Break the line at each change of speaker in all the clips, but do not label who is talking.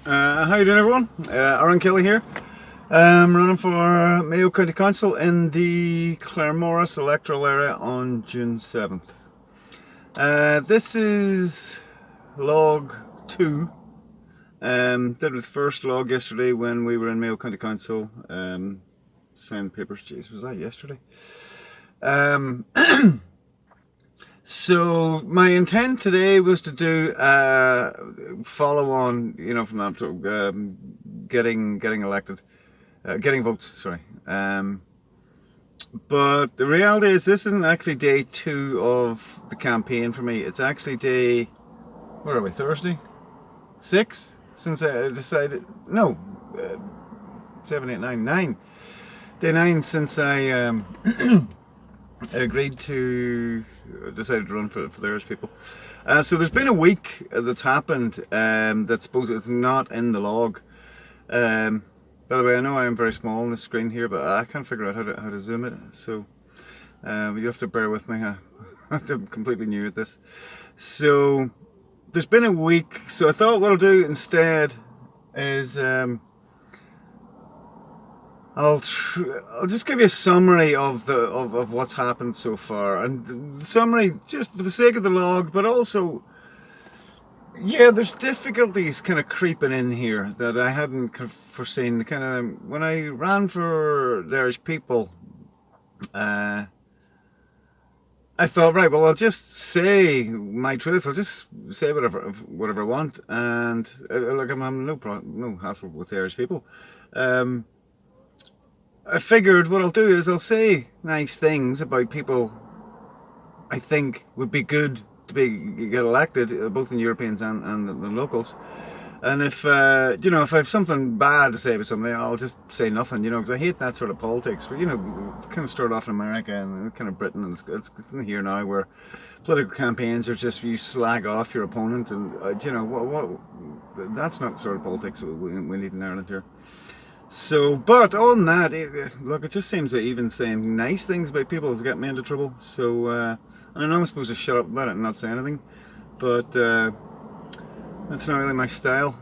How you doing, everyone? Aaron Kelly here. I'm running for Mayo County Council in the Claremorris electoral area on June 7th. This is log 2. Did with first log yesterday when we were in Mayo County Council. Signed papers. Jeez, was that yesterday? So my intent today was to do follow on, from that, getting elected, getting votes. Sorry, but the reality is this isn't actually day 2 of the campaign for me. It's actually day, where are we? Thursday, 6 since I decided. No, 7, 8, 9, 9. Day 9 since I agreed to. Decided to run for the Irish people. So there's been a week that's happened that's both, it's not in the log. By the way, I know I am very small on the screen here, but I can't figure out how to zoom it. So you have to bear with me. I'm completely new at this. So there's been a week. So I thought what I'll do instead is I'll just give you a summary of what's happened so far, and the summary just for the sake of the log, but also, yeah, there's difficulties kind of creeping in here that I hadn't foreseen. Kind of when I ran for the Irish people, I thought, right, well, I'll just say my truth. I'll just say whatever I want, and like I'm having no hassle with the Irish people. I figured what I'll do is I'll say nice things about people I think would be good to get elected, both in Europeans and the locals. And if if I have something bad to say about somebody, I'll just say nothing, because I hate that sort of politics. But it kind of started off in America and kind of Britain, and it's here now where political campaigns are just you slag off your opponent, and that's not the sort of politics we need in Ireland here. So, but on that, look, it just seems that even saying nice things about people has got me into trouble. So, and I know I'm supposed to shut up about it and not say anything, but that's not really my style.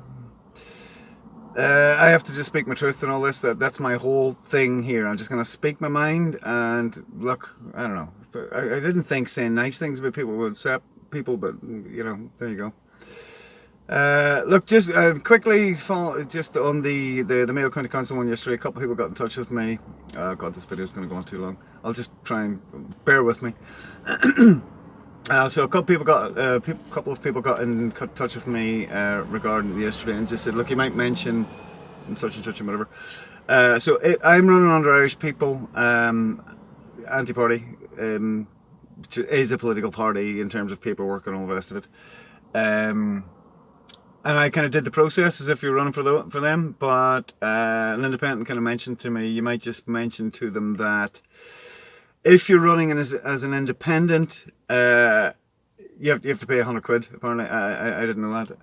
I have to just speak my truth and all this. That's my whole thing here. I'm just going to speak my mind, and look, I don't know. I didn't think saying nice things about people would upset people, but, there you go. Look, just quickly, just on the Mayo County Council one yesterday, a couple of people got in touch with me. God, this video is going to go on too long. I'll just try and bear with me. So a couple of people got in touch with me regarding yesterday and just said, look, you might mention such and such and whatever. So I'm running under Irish People, anti-party, which is a political party in terms of paperwork and all the rest of it. And I kind of did the process as if you're running for them, but an independent kind of mentioned to me, you might just mention to them that if you're running as an independent, you have to pay £100. Apparently, I didn't know that.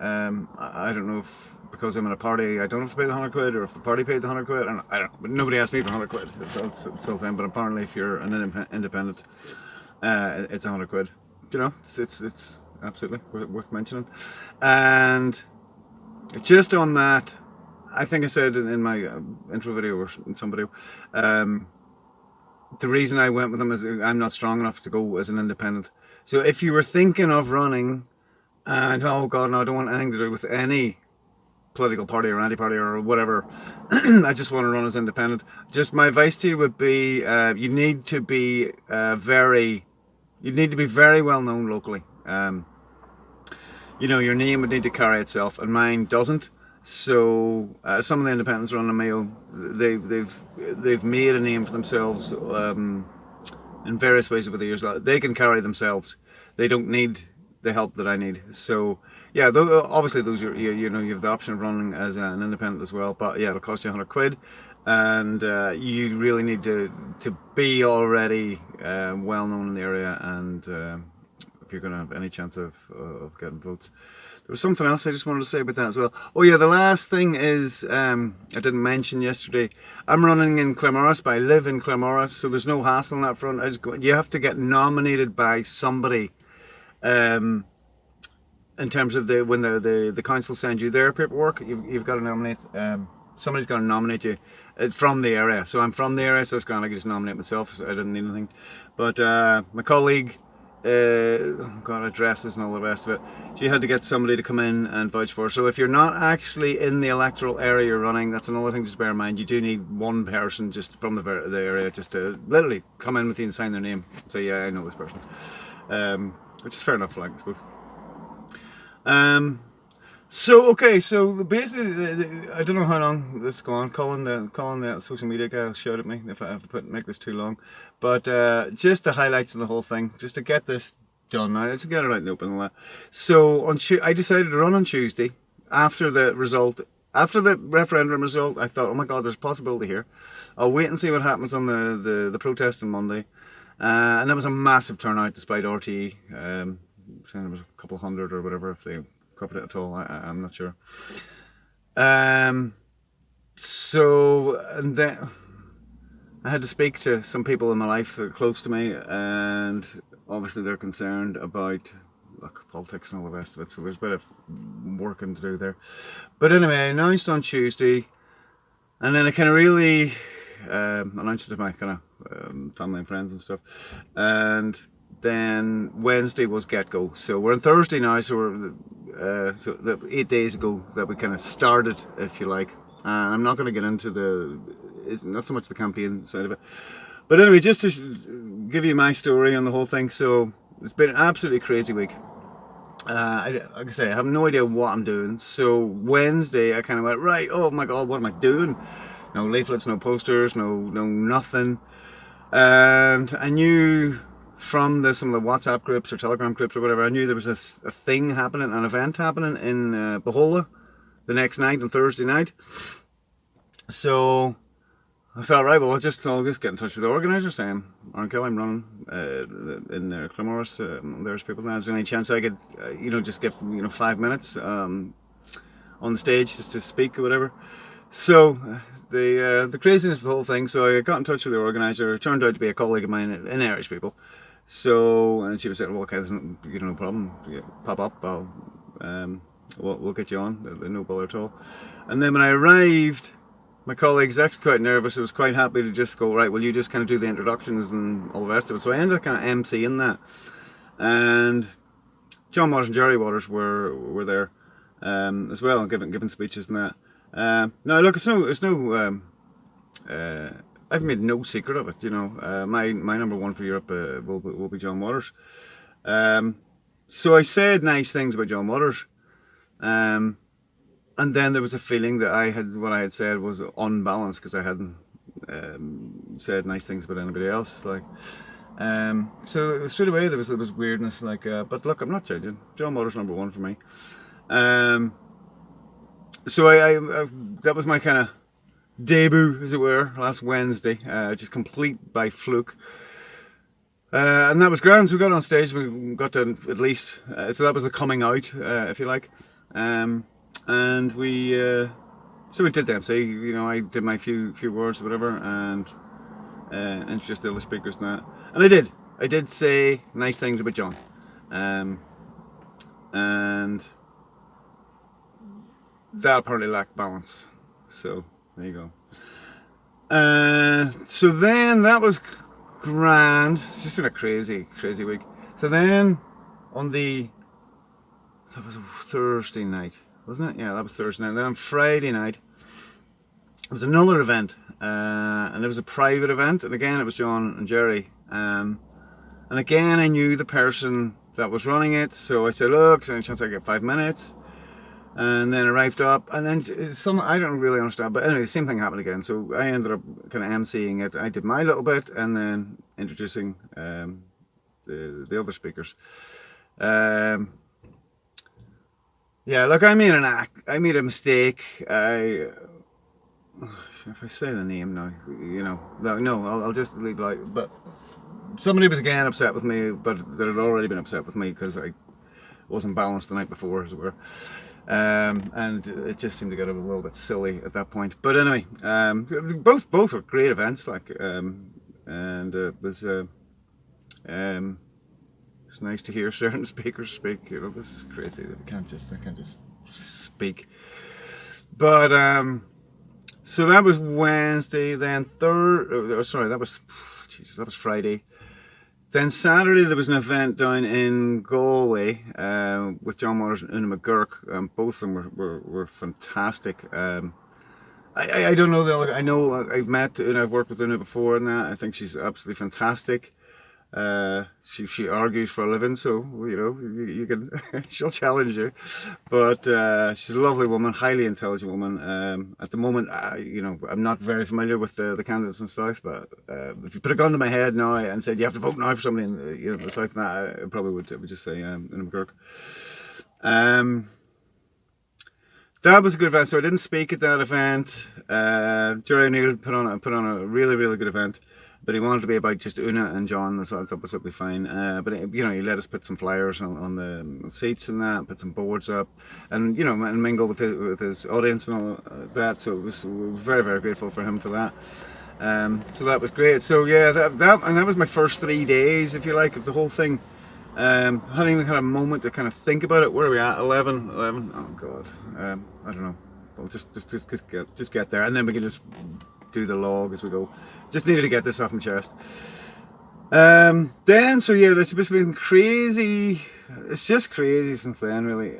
I don't know if because I'm in a party, I don't have to pay the £100, or if the party paid the £100. I don't know, but nobody asked me for £100. It's all the same. But apparently, if you're an independent, it's £100. It's absolutely worth mentioning. And just on that, I think I said in my intro video or in some video, the reason I went with them is I'm not strong enough to go as an independent. So if you were thinking of running, and oh God, no, I don't want anything to do with any political party or anti-party or whatever, I just want to run as independent. Just my advice to you would be, you need to be very well known locally. Your name would need to carry itself, and mine doesn't. So some of the independents running the Mayo, they've made a name for themselves in various ways over the years. They can carry themselves. They don't need the help that I need. So yeah, obviously those you have the option of running as an independent as well. But yeah, it'll cost you £100, and you really need to be already well known in the area, and if you're going to have any chance of getting votes. There was something else I just wanted to say about that as well. Oh yeah, the last thing is, I didn't mention yesterday, I'm running in Claremorris, but I live in Claremorris, so there's no hassle on that front. You have to get nominated by somebody in terms of when the council send you their paperwork, you've got to nominate. Somebody's got to nominate you from the area. So I'm from the area, so it's grand. I can just nominate myself. So I didn't need anything. But my colleague got addresses and all the rest of it. She had to get somebody to come in and vouch for her. So if you're not actually in the electoral area you're running, that's another thing to bear in mind. You do need one person just from the area just to literally come in with you and sign their name. Say, yeah, I know this person. Which is fair enough, like, I suppose. So basically, I don't know how long this is going. Colin, the social media guy, will shout at me if I have to make this too long. But just the highlights of the whole thing, just to get this done now, let's get it out in the open and that. So I decided to run on Tuesday after the referendum result. I thought, oh my God, there's a possibility here. I'll wait and see what happens on the protest on Monday. And there was a massive turnout despite RTE saying there was a couple hundred or whatever, if they covered it at all. I'm not sure. So, and then I had to speak to some people in my life that are close to me, and obviously they're concerned about politics and all the rest of it. So there's a bit of working to do there. But anyway, I announced on Tuesday, and then I kind of really announced it to my kind of family and friends and stuff. And then Wednesday was get-go. So we're on Thursday now, so we're 8 days ago that we kind of started, if you like. And I'm not going to get into it's not so much the campaign side of it. But anyway, just to give you my story on the whole thing. So it's been an absolutely crazy week. Like I say, I have no idea what I'm doing. So Wednesday, I kind of went, right, oh my God, what am I doing? No leaflets, no posters, no nothing. And I knew from some of the WhatsApp groups or Telegram groups or whatever, I knew there was a thing happening, an event happening in Bahola the next night, on Thursday night. So I thought, right, well, I'll just get in touch with the organiser, saying, Aaron Kelly, I'm running in Clamoris. There's people there. Is there any chance I could, just give 5 minutes on the stage just to speak or whatever? So the craziness of the whole thing. So I got in touch with the organiser. It turned out to be a colleague of mine in Irish People. So, and she was saying, well, okay, there's no problem. Pop up. We'll get you on. No bother at all. And then when I arrived, my colleague's actually quite nervous. I was quite happy to just go, right, well, you just kind of do the introductions and all the rest of it. So I ended up kind of emceeing that. And John Waters and Jerry Waters were there as well, giving speeches and that. No, look, I've made no secret of it. My number one for Europe will be John Waters. So I said nice things about John Waters, and then there was a feeling that what I had said was unbalanced because I hadn't said nice things about anybody else. So straight away there was weirdness. But look, I'm not judging. John Waters number one for me. So I that was my kind of debut, as it were, last Wednesday, just complete by fluke. And that was grand. So we got on stage, we got to at least, so that was the coming out, if you like. And we did the MC, I did my few words or whatever, and introduced the other speakers and that. And I did say nice things about John. And that apparently lacked balance. So there you go. So then that was grand. It's just been a crazy week. So then that was Thursday night, wasn't it? Yeah, that was Thursday night. And then on Friday night, there was another event, and it was a private event, and again it was John and Jerry. And again I knew the person that was running it, so I said, look, is there any chance I get 5 minutes? And then arrived up, and then I don't really understand, but anyway, the same thing happened again. So I ended up kind of emceeing it. I did my little bit, and then introducing the other speakers. Yeah, look, I made a mistake. If I say the name now, I'll just leave it like. But somebody was again upset with me, but that had already been upset with me because I wasn't balanced the night before, as it were. And it just seemed to get a little bit silly at that point. But anyway, both were great events, and it was It's nice to hear certain speakers speak. This is crazy. I can't just speak. But so that was Wednesday. Then that was Friday. Then Saturday there was an event down in Galway with John Waters and Una McGurk. Both of them were fantastic. I don't know I know I've met Una, I've worked with Una before and that. I think she's absolutely fantastic. She argues for a living, so you can she'll challenge you. But she's a lovely woman, highly intelligent woman. At the moment, I'm not very familiar with the candidates in the South, but if you put a gun to my head now and said you have to vote now for somebody in the South, I probably would just say Una McGurk. That was a good event. So I didn't speak at that event. Jerry O'Neill put on a really, really good event. But he wanted to be about just Una and John, so that was absolutely fine. But he let us put some flyers on the seats and that, put some boards up, and and mingle with his audience and all that. So we were very, very grateful for him for that. So that was great. So yeah, that was my first 3 days, if you like, of the whole thing. I hadn't even had a moment to kind of think about it. Where are we at? 11. Oh God, I don't know. Well, just get there, and then we can just do the log as we go. Just needed to get this off my chest. So yeah, it's just been crazy. It's just crazy since then, really.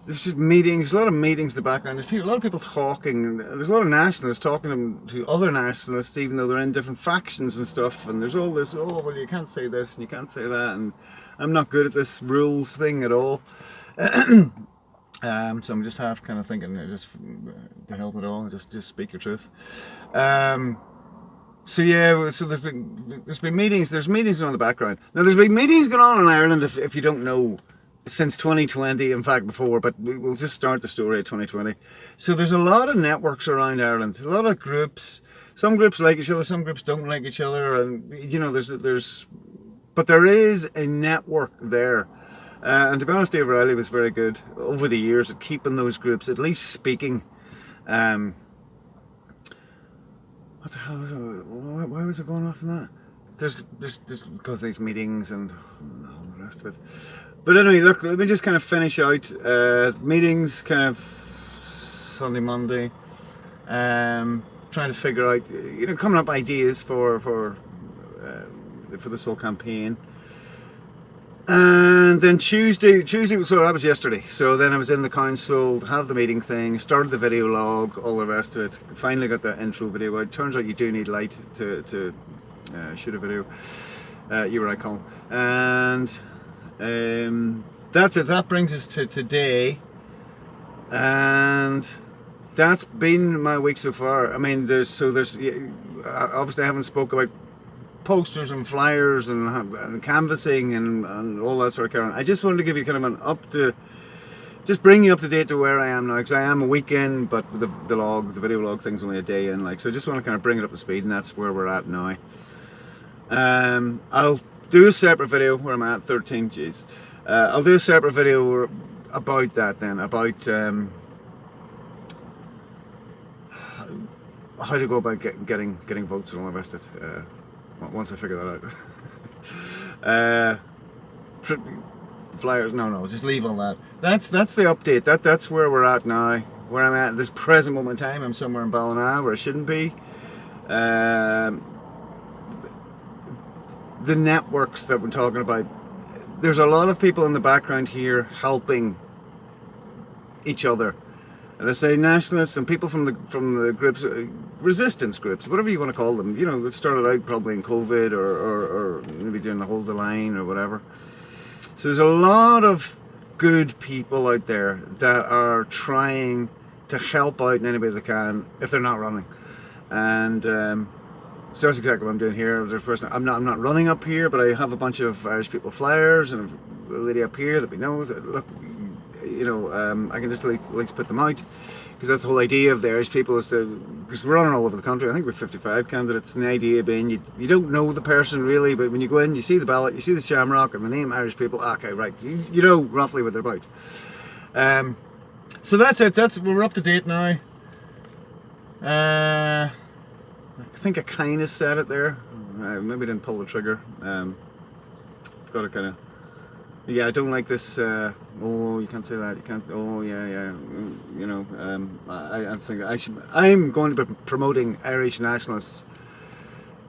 There's just meetings, a lot of meetings in the background. There's a lot of people talking. There's a lot of nationalists talking to other nationalists, even though they're in different factions and stuff. And there's all this, well, you can't say this and you can't say that. And I'm not good at this rules thing at all. So I'm just half kind of thinking, just to help it all, just speak your truth. So yeah, so there's been meetings. There's meetings on the background. Now there's been meetings going on in Ireland, if you don't know, since 2020. In fact, before, but we'll just start the story at 2020. So there's a lot of networks around Ireland, a lot of groups. Some groups like each other, some groups don't like each other, and but there is a network there. And to be honest, Dave Riley was very good over the years at keeping those groups at least speaking. What the hell was it? Why was it going off in that? There's because these meetings and all the rest of it. But anyway, look, let me just kind of finish out meetings, kind of Sunday, Monday. Trying to figure out, coming up ideas for this whole campaign. And then Tuesday, so that was yesterday. So then I was in the council, have the meeting thing, started the video log, all the rest of it. Finally got the intro video out. Turns out you do need light to shoot a video. You were icon. And that's it. That brings us to today. And that's been my week so far. I mean, there's obviously I haven't spoke about posters and flyers and canvassing and all that sort of carry on. I just wanted to give you kind of just bring you up to date to where I am now, because I am a week in, but the video log thing's only a day in, so I just want to kind of bring it up to speed, and that's where we're at now. I'll do a separate video where I'm at 13 Gs. I'll do a separate video about that then, about how to go about getting votes and all the rest of it. Once I figure that out. Flyers, no, just leave all that. That's the update. That's where we're at now. Where I'm at this present moment in time. I'm somewhere in Ballina where I shouldn't be. The networks that we're talking about. There's a lot of people in the background here helping each other. And I say nationalists and people from the groups, resistance groups, whatever you want to call them. That started out probably in COVID or maybe during the Hold the Line or whatever. So there's a lot of good people out there that are trying to help out in any way they can if they're not running. And so that's exactly what I'm doing here. I'm not running up here, but I have a bunch of Irish people flyers and a lady up here that we know that look. I can just at least put them out, because that's the whole idea of the Irish people is because we're running all over the country. I think we're 55 candidates, and the idea being you don't know the person really, but when you go in, you see the ballot, you see the shamrock and the name Irish people. Okay, right, you know roughly what they're about. So that's it. We're up to date now. I think I kind of said it there. Maybe didn't pull the trigger. got to kind of. Yeah, I don't like this. Oh, you can't say that. You can't. Oh, yeah. You know, I think I should. I'm going to be promoting Irish nationalists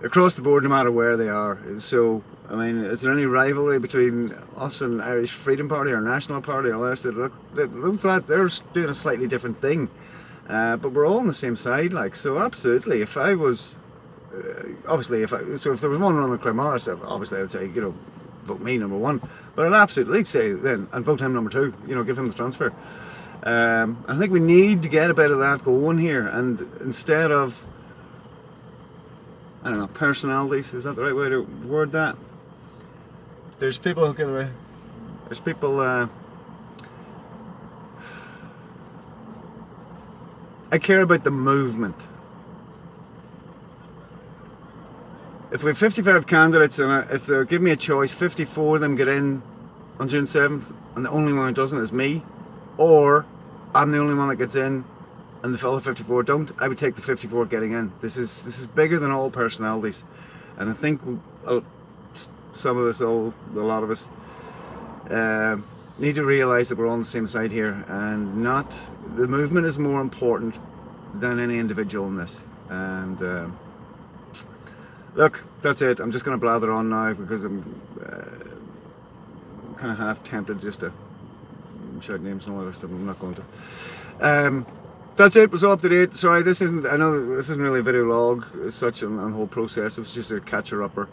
across the board, no matter where they are. So, I mean, is there any rivalry between us and Irish Freedom Party or National Party or this? Look, those lads, they're doing a slightly different thing, but we're all on the same side. Like, so absolutely. If I was, obviously, if there was one run in Claremorris, obviously I would say, you know, vote me number one. But I'd absolutely say then, and vote him number two. You know, give him the transfer. I think we need to get a bit of that going here, and instead of, I don't know, personalities, is that the right way to word that? There's people who can, there's people, I care about the movement. If we have 55 candidates and if they give me a choice, 54 of them get in on June 7th and the only one who doesn't is me, or I'm the only one that gets in and the fellow 54 don't, I would take the 54 getting in. This is bigger than all personalities, and I think some of us, a lot of us, need to realise that we're all on the same side here, and not the movement is more important than any individual in this. And look, that's it. I'm just going to blather on now because I'm kind of half tempted just to shout names and all that stuff. I'm not going to. That's it. It's all up to date. Sorry, I know this isn't really a video log as such on the whole process. It was just a catcher-upper.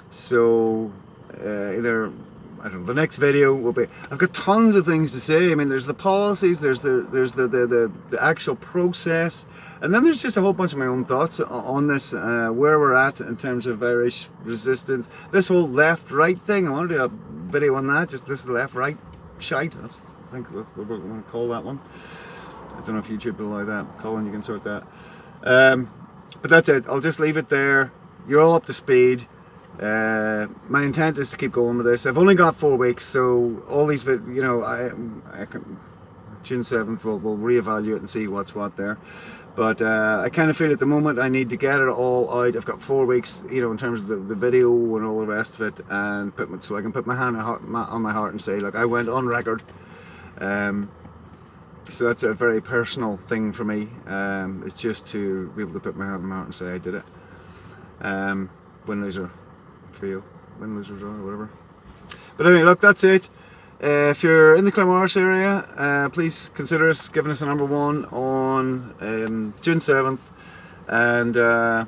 So either, I don't know, the next video will be, I've got tons of things to say. I mean, there's the policies, there's the actual process, and then there's just a whole bunch of my own thoughts on this, where we're at in terms of Irish resistance. This whole left-right thing, I want to do a video on that, just this left-right shite. I think we're going to call that one. I don't know if YouTube will allow that. Colin, you can sort that. But that's it. I'll just leave it there. You're all up to speed. My intent is to keep going with this. I've only got 4 weeks, so all these, you know, I can, June 7th we'll reevaluate and see what's what there. But I kind of feel at the moment I need to get it all out. I've got 4 weeks, you know, in terms of the video and all the rest of it, and so I can put my hand on my heart and say, look, I went on record. So that's a very personal thing for me. It's just to be able to put my hand on my heart and say I did it. Win, lose or fail, win, lose or draw, or whatever. But anyway, look, that's it. If you're in the Claremorris area, please consider us giving us a number one on June 7th. And I'm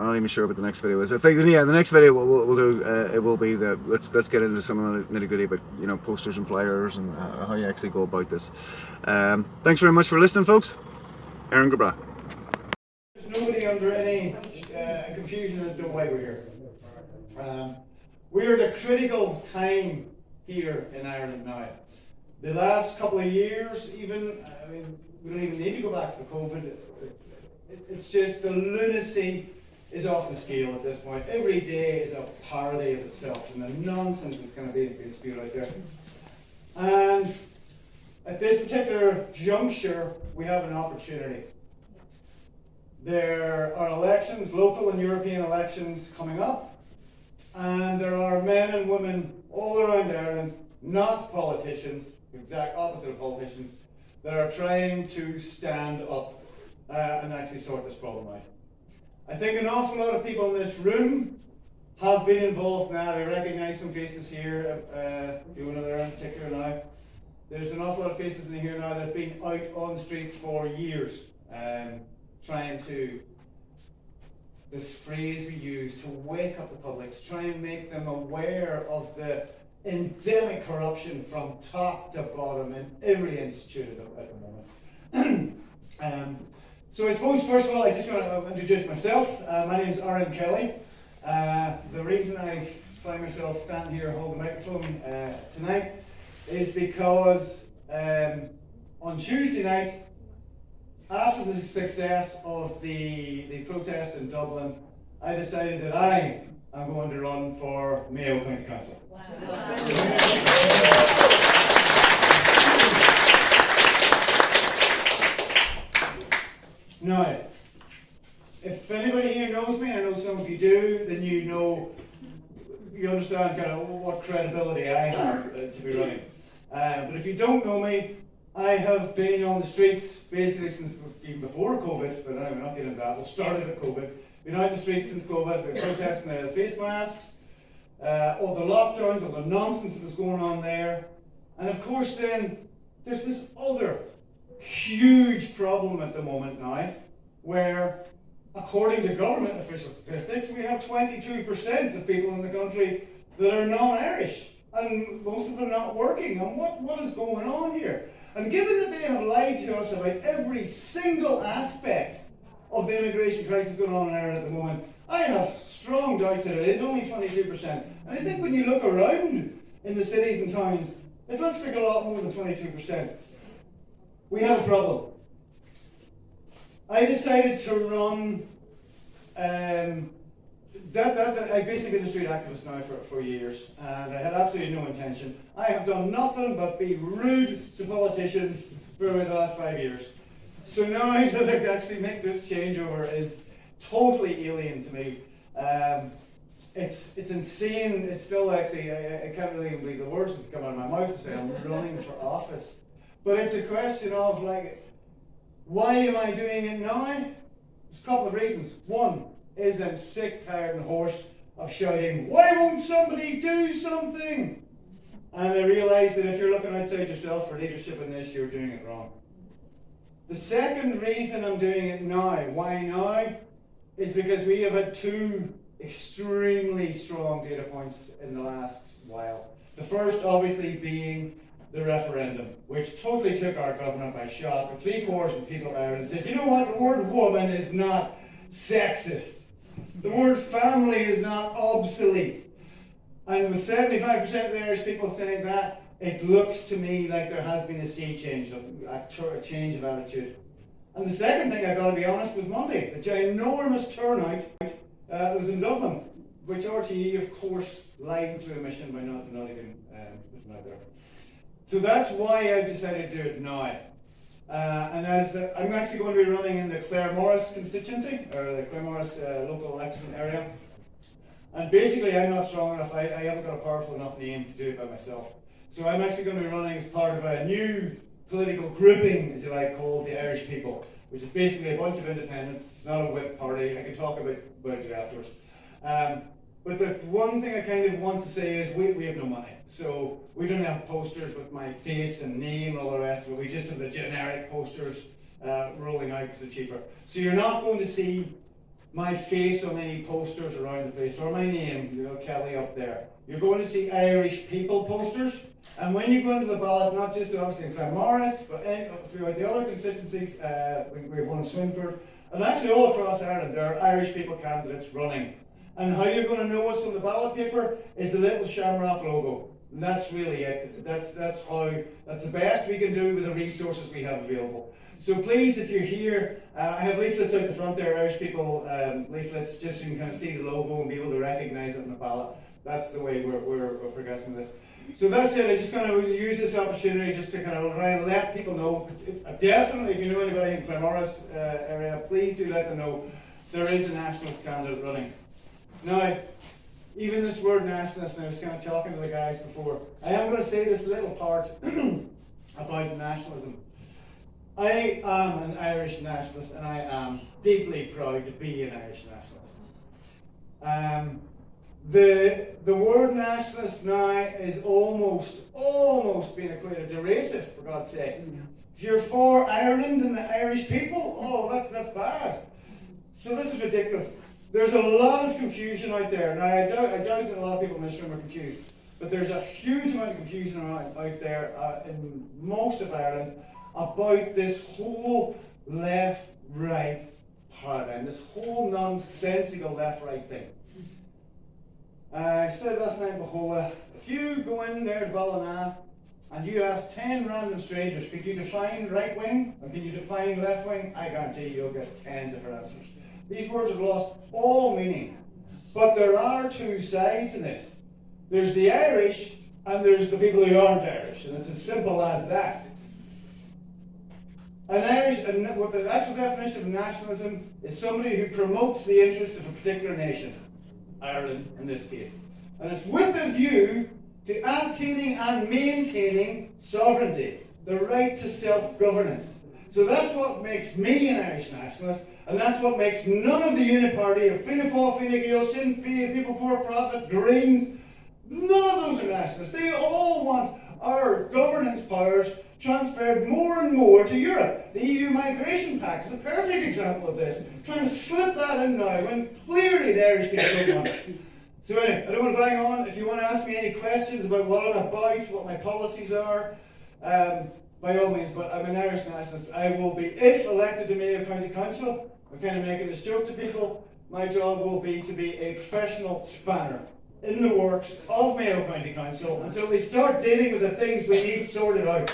not even sure what the next video is. I think, yeah, the next video we'll do, it will be the, let's get into some of the nitty gritty about, you know, posters and flyers and how you actually go about this. Thanks very much for listening, folks. Aaron Gabra. There's nobody under any confusion as to why we're here. We're at a critical time here in Ireland now. The last couple of years, even, I mean, we don't even need to go back to COVID. It's just the lunacy is off the scale at this point. Every day is a parody of itself and the nonsense that's going to be being spewed out there. And at this particular juncture, we have an opportunity. There are elections, local and European elections coming up, and there are men and women all around Ireland, not politicians, the exact opposite of politicians, that are trying to stand up and actually sort this problem out. I think an awful lot of people in this room have been involved now. I recognise some faces here, you know, there in particular now. There's an awful lot of faces in here now that have been out on the streets for years, trying to, this phrase we use, to wake up the public, to try and make them aware of the endemic corruption from top to bottom in every institute at the moment. So I suppose, first of all, I just want to introduce myself. My name is Aaron Kelly. The reason I find myself standing here holding the microphone tonight is because on Tuesday night, after the success of the protest in Dublin, I decided that I am going to run for Mayo County Council. Wow. Now, if anybody here knows me, I know some of you do, then you know you understand kind of what credibility I have to be running. But if you don't know me, I have been on the streets basically since even before COVID, but anyway, we're not getting into that. It started at COVID. Been out in the streets since COVID, been protesting the face masks, all the lockdowns, all the nonsense that was going on there. And of course then, there's this other huge problem at the moment now, where according to government official statistics, we have 22% of people in the country that are non-Irish, and most of them not working. And what is going on here? And given that they have lied to us about every single aspect of the immigration crisis going on in Ireland at the moment, I have strong doubts that it is only 22%. And I think when you look around in the cities and towns, it looks like a lot more than 22%. We have a problem. I decided to run, I've basically been a street activist now for years, and I had absolutely no intention. I have done nothing but be rude to politicians for about the last 5 years. So now to actually make this changeover is totally alien to me. It's insane. It's still actually, I can't really believe the words that come out of my mouth to say I'm running for office. But it's a question of like, why am I doing it now? There's a couple of reasons. One is I'm sick, tired and hoarse of shouting, why won't somebody do something? And I realise that if you're looking outside yourself for leadership in this, you're doing it wrong. The second reason I'm doing it now, why now, is because we have had two extremely strong data points in the last while. The first obviously being the referendum, which totally took our government by shock. With 3/4 of people of Ireland said, you know what, the word woman is not sexist. The word family is not obsolete. And with 75% of the Irish people saying that, it looks to me like there has been a sea change, a change of attitude. And the second thing, I've got to be honest, was Monday. The ginormous turnout that was in Dublin, which RTE, of course, lied through emission by not even putting out there. So that's why I've decided to do it now. And as I'm actually going to be running in the Claremorris constituency, or the Claremorris local election area. And basically, I'm not strong enough, I haven't got a powerful enough name to do it by myself. So I'm actually going to be running as part of a new political grouping, as you like, called the Irish People, which is basically a bunch of independents. It's not a whip party. I can talk about it afterwards. But the one thing I kind of want to say is we have no money. So we don't have posters with my face and name and all the rest of it. We just have the generic posters rolling out because they're cheaper. So you're not going to see my face on any posters around the place, or my name, you know, Kelly up there. You're going to see Irish People posters. And when you go into the ballot, not just obviously in Claremorris, but throughout the other constituencies, we have one in Swinford, and actually all across Ireland, there are Irish People candidates running. And how you're going to know us on the ballot paper is the little shamrock logo. And that's really it. That's the best we can do with the resources we have available. So please, if you're here, I have leaflets out the front there, Irish People leaflets, just so you can kind of see the logo and be able to recognise it on the ballot. That's the way we're progressing this. So that's it. I just kind of use this opportunity just to kind of let people know. Definitely, if you know anybody in Claremorris area, please do let them know there is a nationalist candidate running. Now, even this word nationalist, and I was kind of talking to the guys before, I am going to say this little part about nationalism. I am an Irish nationalist, and I am deeply proud to be an Irish nationalist. The word nationalist now is almost being equated to racist, for God's sake. If you're for Ireland and the Irish people, oh, that's bad. So this is ridiculous. There's a lot of confusion out there. Now, I doubt that a lot of people in this room are confused, but there's a huge amount of confusion out there in most of Ireland about this whole left-right paradigm, this whole nonsensical left-right thing. I said last night in Bahola, if you go in there to Ballina and you ask 10 random strangers, could you define right wing and can you define left wing? I guarantee you'll get 10 different answers. These words have lost all meaning. But there are two sides in this. There's the Irish and there's the people who aren't Irish, and it's as simple as that. And what the actual definition of nationalism is somebody who promotes the interest of a particular nation. Ireland in this case.
And it's with a view to attaining and maintaining sovereignty, the right to self-governance. So that's what makes me an Irish nationalist, and that's what makes none of the Uniparty, or Fianna Fáil, Fine Gael, Sinn Féin, People for Profit, Greens, none of those are nationalists. They all want our governance powers transferred more and more to Europe. The EU Migration Pact is a perfect example of this, trying to slip that in now when clearly the Irish people don't want it. So anyway, I don't want to bang on. If you want to ask me any questions about what I'm about, what my policies are, by all means, but I'm an Irish nationalist. I will be, if elected to Mayo County Council, I'm kind of making this joke to people, my job will be to be a professional spanner in the works of Mayo County Council until they start dealing with the things we need sorted out.